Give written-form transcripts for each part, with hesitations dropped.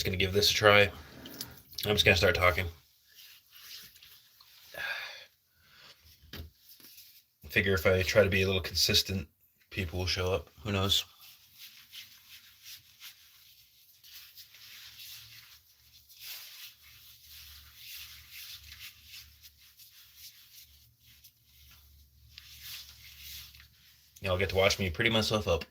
going to give this a try. I'm just going to start talking. I figure if I try to be a little consistent, people will show up. Who knows? Y'all get to watch me pretty myself up.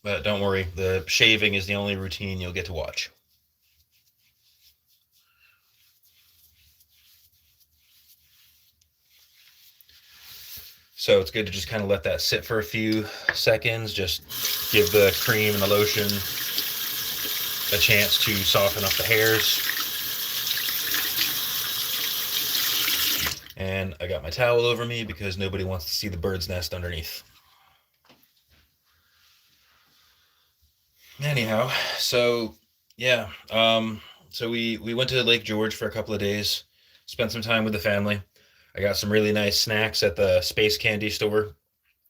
But don't worry, the shaving is the only routine you'll get to watch. So it's good to just kind of let that sit for a few seconds. Just give the cream and the lotion a chance to soften up the hairs. And I got my towel over me because nobody wants to see the bird's nest underneath. Anyhow, so yeah, so we went to Lake George for a couple of days, spent some time with the family. I got some really nice snacks at the Space Candy store.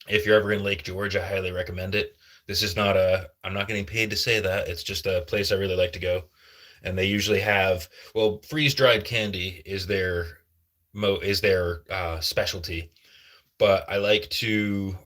If you're ever in Lake George, I highly recommend it. This is not I'm not getting paid to say that. It's just a place I really like to go. And they usually have, well, freeze-dried candy is their specialty. But I like to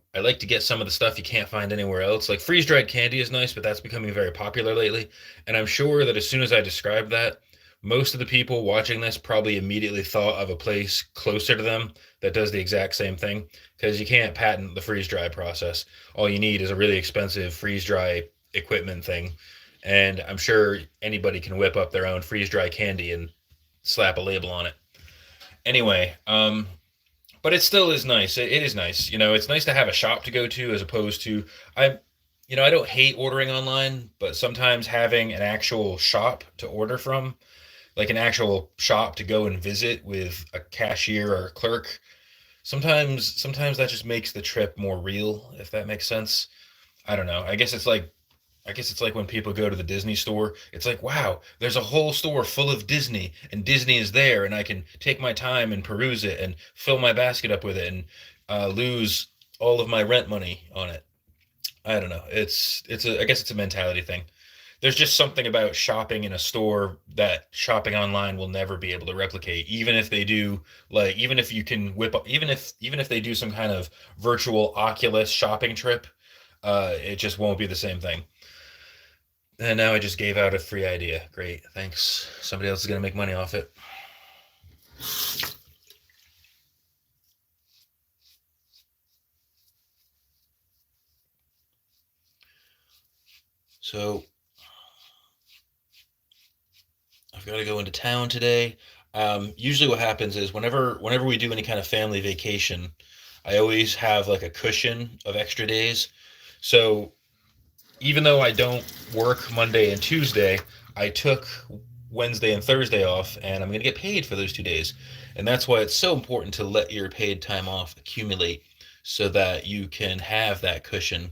get some of the stuff you can't find anywhere else. Like freeze-dried candy is nice, but that's becoming very popular lately. And I'm sure that as soon as I described that, most of the people watching this probably immediately thought of a place closer to them that does the exact same thing, because you can't patent the freeze-dry process. All you need is a really expensive freeze-dry equipment thing. And I'm sure anybody can whip up their own freeze-dry candy and slap a label on it. Anyway, but it still is nice. It is nice. It's nice to have a shop to go to as opposed to I I don't hate ordering online, but sometimes having an actual shop to order from, like an actual shop to go and visit with a cashier or a clerk, sometimes that just makes the trip more real, if that makes sense. I don't know. I guess it's like when people go to the Disney store. It's like, wow, there's a whole store full of Disney, and Disney is there, and I can take my time and peruse it and fill my basket up with it and lose all of my rent money on it. I don't know. I guess it's a mentality thing. There's just something about shopping in a store that shopping online will never be able to replicate, even if they do, like, even if you can whip up, even if they do some kind of virtual Oculus shopping trip, it just won't be the same thing. And now I just gave out a free idea. Great, thanks. Somebody else is gonna make money off it. So I've got to go into town today. Usually, what happens is whenever we do any kind of family vacation, I always have like a cushion of extra days. So even though I don't work Monday and Tuesday, I took Wednesday and Thursday off, and I'm going to get paid for those 2 days. And that's why it's so important to let your paid time off accumulate so that you can have that cushion.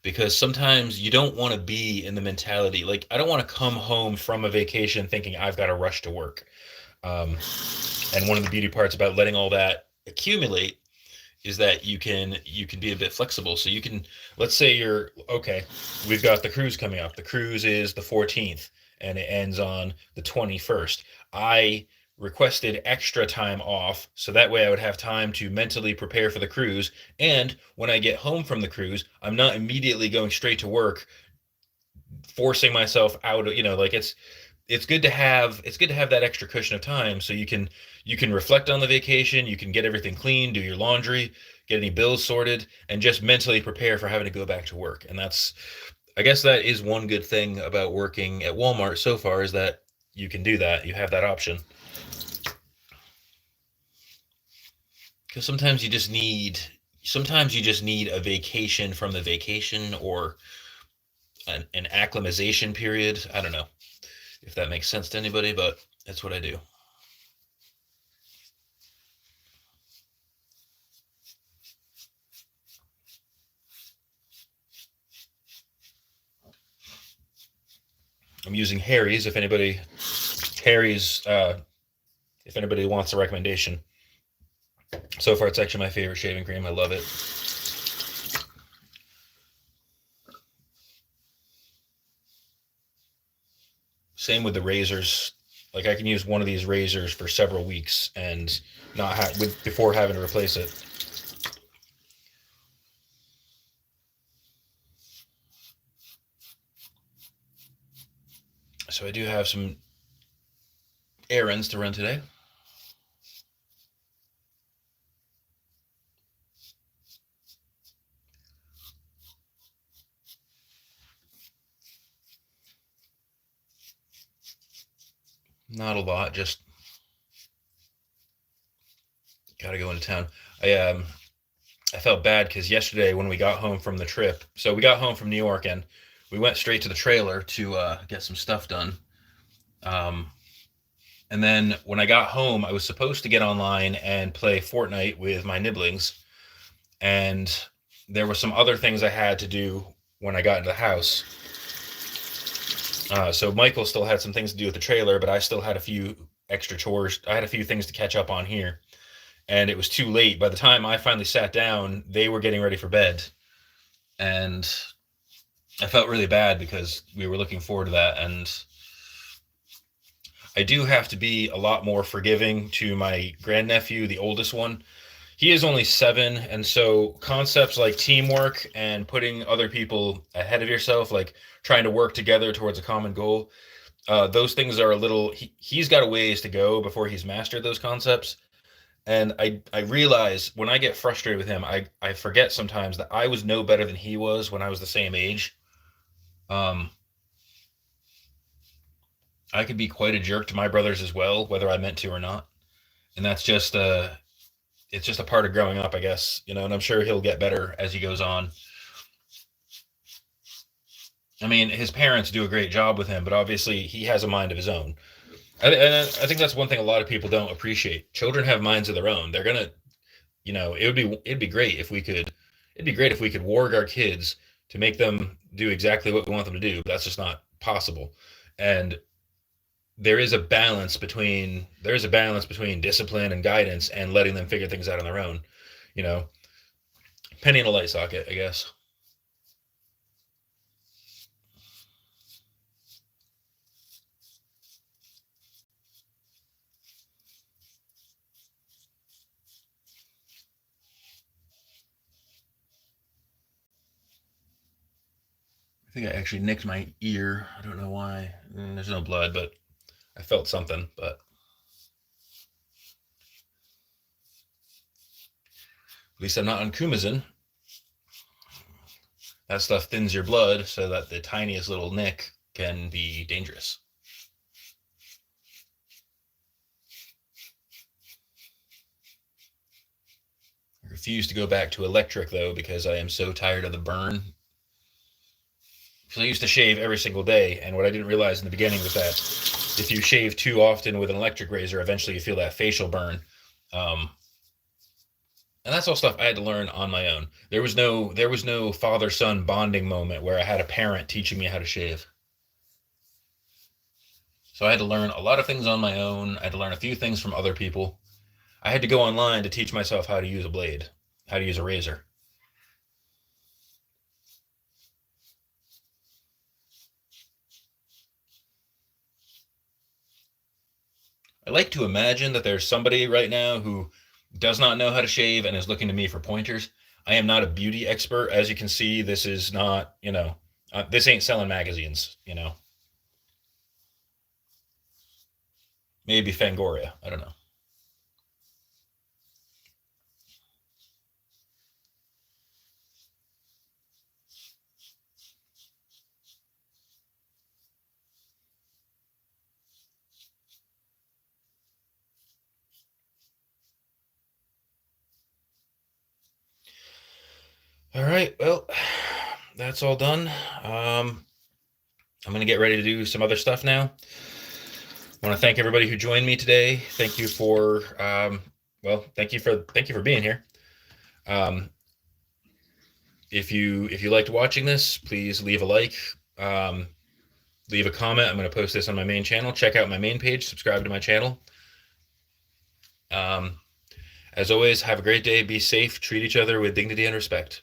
Because sometimes you don't want to be in the mentality, like, I don't want to come home from a vacation thinking I've got to rush to work. Um, and one of the beauty parts about letting all that accumulate is that you can be a bit flexible. So you can, let's say you're okay, we've got the cruise coming up. The cruise is the 14th and it ends on the 21st. I requested extra time off so that way I would have time to mentally prepare for the cruise, and when I get home from the cruise, I'm not immediately going straight to work, forcing myself out of, like, it's good to have that extra cushion of time so you can reflect on the vacation, you can get everything clean, do your laundry, get any bills sorted, and just mentally prepare for having to go back to work. And I guess that is one good thing about working at Walmart so far, is that you can do that. You have that option. Because sometimes you just need a vacation from the vacation, or an acclimatization period. I don't know if that makes sense to anybody, but that's what I do. I'm using Harry's, if anybody wants a recommendation. So far, it's actually my favorite shaving cream. I love it. Same with the razors. Like I can use one of these razors for several weeks and not have with before having to replace it. So I do have some errands to run today. Not a lot, just gotta go into town. I felt bad because yesterday when we got home from the trip, so we got home from New York and we went straight to the trailer to get some stuff done. Um, and then when I got home, I was supposed to get online and play Fortnite with my nibblings, and there were some other things I had to do when I got into the house. So Michael still had some things to do with the trailer, but I still had a few extra chores. I had a few things to catch up on here, and it was too late. By the time I finally sat down, they were getting ready for bed, and I felt really bad because we were looking forward to that. And I do have to be a lot more forgiving to my grandnephew, the oldest one. He is only 7, and so concepts like teamwork and putting other people ahead of yourself, like trying to work together towards a common goal, those things are a little. He's got a ways to go before he's mastered those concepts. And I realize when I get frustrated with him, I forget sometimes that I was no better than he was when I was the same age. Um, I could be quite a jerk to my brothers as well, whether I meant to or not. And that's just it's just a part of growing up, I guess, and I'm sure he'll get better as he goes on. I mean, his parents do a great job with him, but obviously he has a mind of his own. And I think that's one thing a lot of people don't appreciate. Children have minds of their own. They're gonna, it'd be great if we could, warg our kids to make them do exactly what we want them to do. But that's just not possible. And there is a balance between discipline and guidance and letting them figure things out on their own. You know, penny in a light socket, I guess. I think I actually nicked my ear. I don't know why. There's no blood, but I felt something. But at least I'm not on Kumazin. That stuff thins your blood so that the tiniest little nick can be dangerous. I refuse to go back to electric, though, because I am so tired of the burn. Because I used to shave every single day, and what I didn't realize in the beginning was that if you shave too often with an electric razor, eventually you feel that facial burn. And that's all stuff I had to learn on my own. There was no father-son bonding moment where I had a parent teaching me how to shave. So I had to learn a lot of things on my own. I had to learn a few things from other people. I had to go online to teach myself how to use a blade, how to use a razor. I like to imagine that there's somebody right now who does not know how to shave and is looking to me for pointers. I am not a beauty expert. As you can see, this is not, this ain't selling magazines. Maybe Fangoria. I don't know. All right. Well, that's all done. I'm going to get ready to do some other stuff now. I want to thank everybody who joined me today. Thank you for, thank you for being here. Um, if you liked watching this, please leave a like, leave a comment. I'm going to post this on my main channel. Check out my main page. Subscribe to my channel. As always, have a great day. Be safe. Treat each other with dignity and respect.